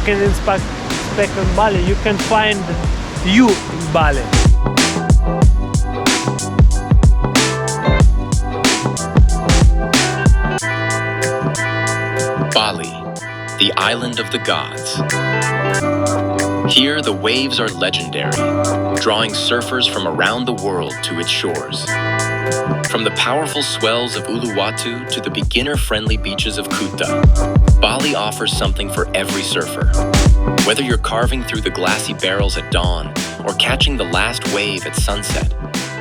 can inspect on Bali, you can find you in Bali. Bali, the island of the gods. Here, the waves are legendary, drawing surfers from around the world to its shores. From the powerful swells of Uluwatu to the beginner-friendly beaches of Kuta, Bali offers something for every surfer. Whether you're carving through the glassy barrels at dawn or catching the last wave at sunset,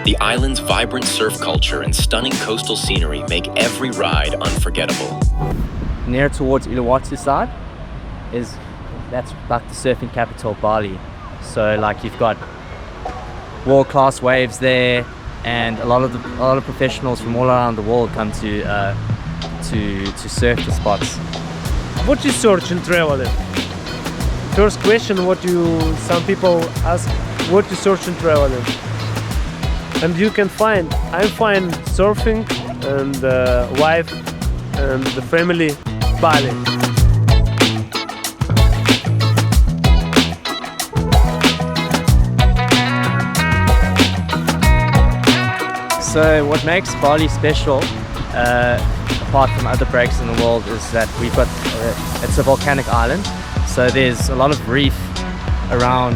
the island's vibrant surf culture and stunning coastal scenery make every ride unforgettable. Near towards Uluwatu side that's like the surfing capital, Bali. So like you've got world-class waves there, and a lot of professionals from all around the world come to surf the spots. What is search and traveling? First question, some people ask, what is search and traveling? And you can find, I find surfing and wife and the family, Bali. So what makes Bali special, apart from other breaks in the world, is that it's a volcanic island. So there's a lot of reef around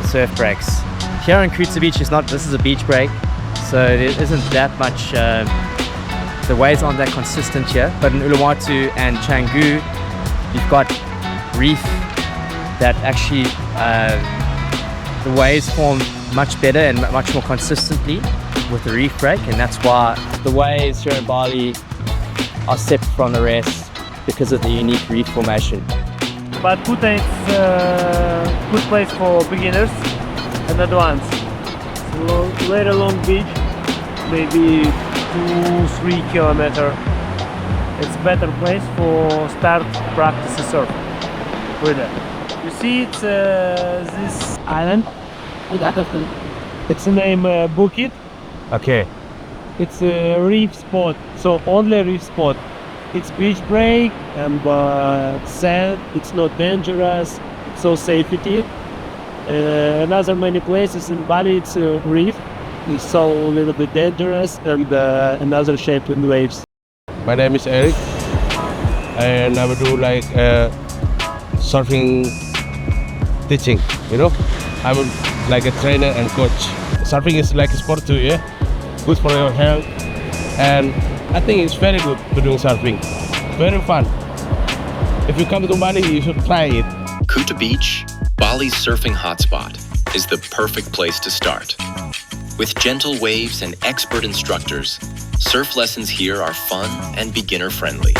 the surf breaks. Here in Kuta Beach, this is a beach break, so there isn't that much, the waves aren't that consistent here. But in Uluwatu and Canggu, you've got reef that actually, the waves form much better and much more consistently with the reef break, and that's why the waves here in Bali are separate from the rest because of the unique reef formation. But Kuta is a good place for beginners and advanced. It's a very long beach, maybe 2-3 kilometers. It's a better place for start practice surf with it. You see, it's this island. It's the name Bukit. Okay. It's a reef spot, so only reef spot. It's beach break and sand. It's not dangerous, so safety. Another many places in Bali, it's a reef. It's so a little bit dangerous and another shape in waves. My name is Eric, and I will do like surfing teaching. I will like a trainer and coach. Surfing is like a sport too, yeah. Good for your health, and I think it's very good to do surfing. Very fun. If you come to Bali, you should try it. Kuta Beach, Bali's surfing hotspot, is the perfect place to start. With gentle waves and expert instructors, surf lessons here are fun and beginner-friendly.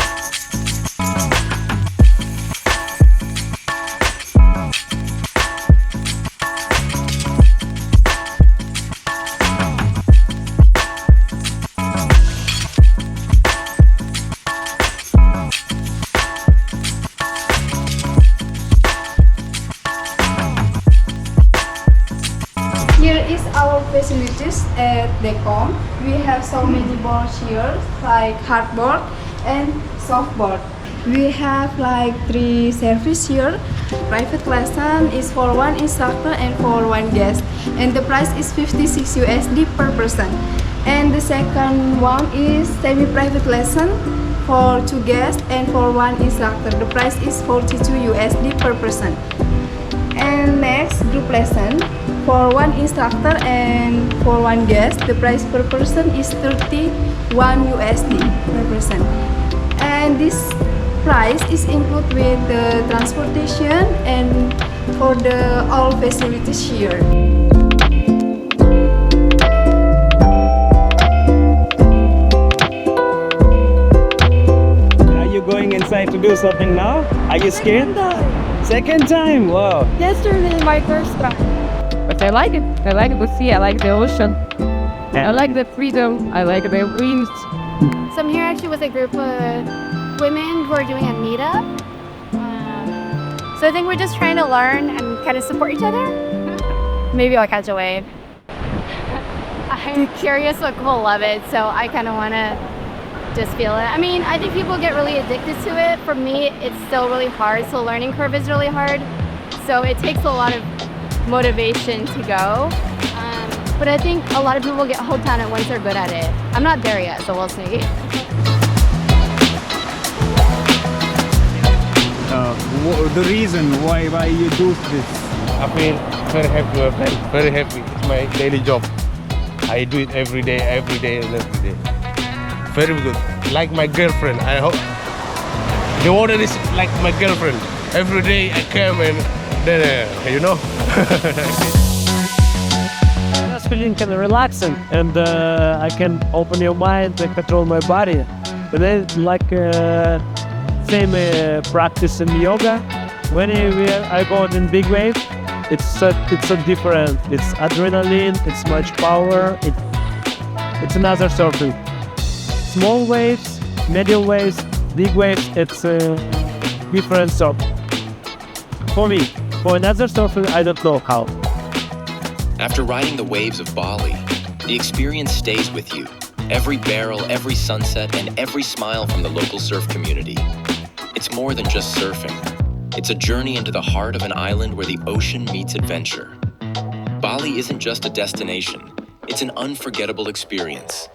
Here is our facilities at Decom. We have so many boards here, like hardboard and softboard. We have like 3 services here. Private lesson is for 1 instructor and for 1 guest, and the price is 56 USD per person. And the second one is semi-private lesson for 2 guests and for 1 instructor. The price is 42 USD per person. And next, group lesson for 1 instructor and for 1 guest. The price per person is 31 USD per person. And this price is included with the transportation and for the all facilities here. Are you going inside to do something now? Are you scared? Second time? Wow. Yesterday, my first time. But I like it. I like the sea. I like the ocean. Yeah. I like the freedom. I like the winds. So I'm here actually with a group of women who are doing a meetup. So I think we're just trying to learn and kind of support each other. Maybe I'll catch a wave. I'm curious what people love it, so I kind of want to just feel it. I mean, I think people get really addicted to it. For me, it's still really hard. So learning curve is really hard. So it takes a lot of motivation to go. But I think a lot of people get hooked on it once they're good at it. I'm not there yet, so we'll see. The reason why you do this? I feel very happy, my friend. Very happy. It's my daily job. I do it every day and every day. Very good. Like my girlfriend. I hope the water is like my girlfriend. Every day I come and then, you know. Just feeling kind of relaxing, and I can open your mind and control my body. But then like same practice in yoga. When I go in big wave, it's so different. It's adrenaline. It's much power. It's another surfing. Small waves, medium waves, big waves. It's a different surf. For me, for another surfer, I don't know how. After riding the waves of Bali, the experience stays with you. Every barrel, every sunset, and every smile from the local surf community. It's more than just surfing. It's a journey into the heart of an island where the ocean meets adventure. Bali isn't just a destination, it's an unforgettable experience.